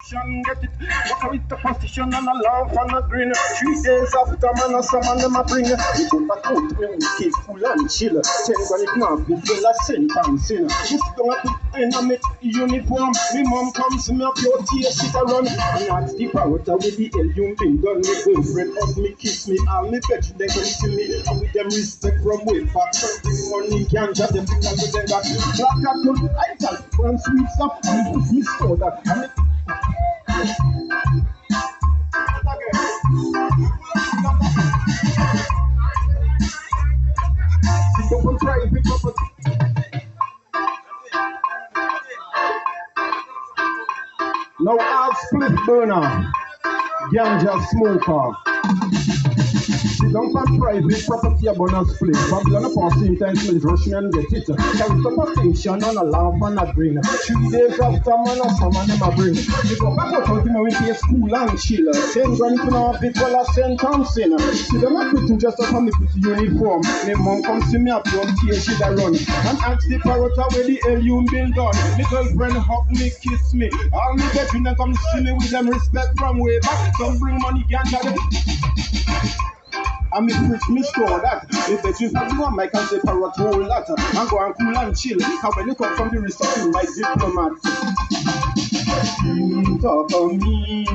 position, get it. Walk with the position and a laugh and a grin. 3 days after, man, a summon them a bring. You go back out when we keep full and chill. Tell when it now be full of sentence in. This don't have to end on me uniform. Me mom comes me up your tears, shit a run. And ask the parrot with the hell you been done. Me girlfriend hug me, kiss me, all me bet they can see me. And with them respect from way back. Something money can't just them because of them got black and good. I tell one sweet stuff. Me store that. And it don't private property. Now I'll split burner, ganja smoker. Sit down on private property about a split. Babylon upon same time split, rush me and get it. Carry up a station on a laugh and a grin. 3 days after, man, a summer them a bring. You go back out to me with your school and chill. 10 grand if you know a bit while I send Thompson. See them a quitting just up on me put uniform. My mom come see me up, your tears she da run. And ask the parrot where the hell you been done. My girlfriend hug me, kiss me. All me bedroom and come see me with them respect from way back. Some bring money, ganja. I me preach me store that. If the juice not do one, I can say parrot whole lot. And go and cool and chill. And when you come from the reception, my diplomat. Talk on me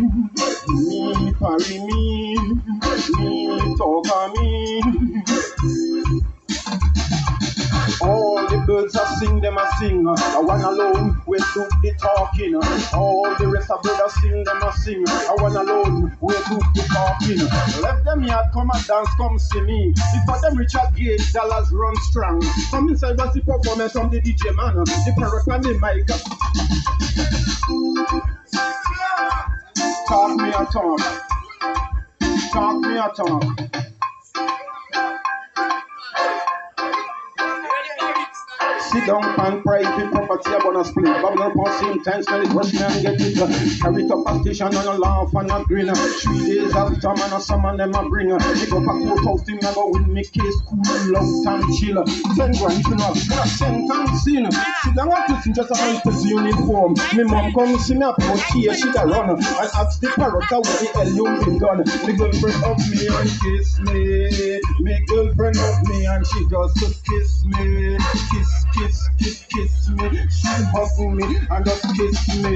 parry me, talk on me. All the birds are sing, them a sing. I one alone, we do the talking. All the rest of brothers sing, them a sing. I one alone, we do the talking. Let them yard come and dance, come see me. Before them Richard Gage, dollars run strong. Come inside, was the performance from the DJ man. The parrot and the mic. Talk me a talk. Talk me a talk. Sit down on private property, I'm gonna split. Babylon upon same time, smell it, rush me and get it. Carry it up a station and a laugh and a grin. 3 days after, man, a summon them a bring. Pick up a courthouse, thing, I go with me case, cool, loud and chill. 10 grand, if you know, got a sentence in. Sit down and listen, just a fancy uniform. My mom come see me up, but here she da run. And ask the parrot, what the hell you been done? My girlfriend hug me and kiss me. My girlfriend hug me and she just kiss me. Kiss me. She hug me and just kiss me.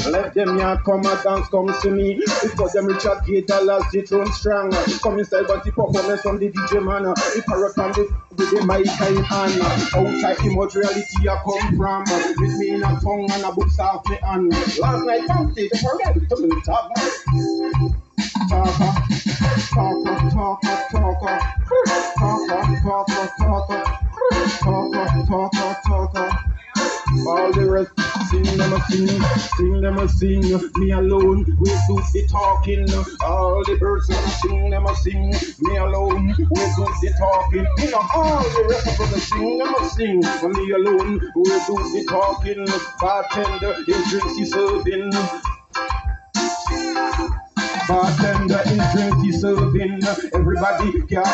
Let them yard come and dance, come see me. Because them Richard Gate dollars, it run strong. Come inside, but the performance from the DJ man. The parrot and the mic in hand. Outside the much reality I come from. With me in a tongue and a books off me hand. Last night, I'm the parrot to me talk. All the rest sing them a sing, me alone we do the talking. All the birds sing them a sing, me alone we do the talking. You know all the rest of them sing them a sing, me alone we do the talking. Bartender is drinks he serving. Bartender is drinks he serving. Everybody can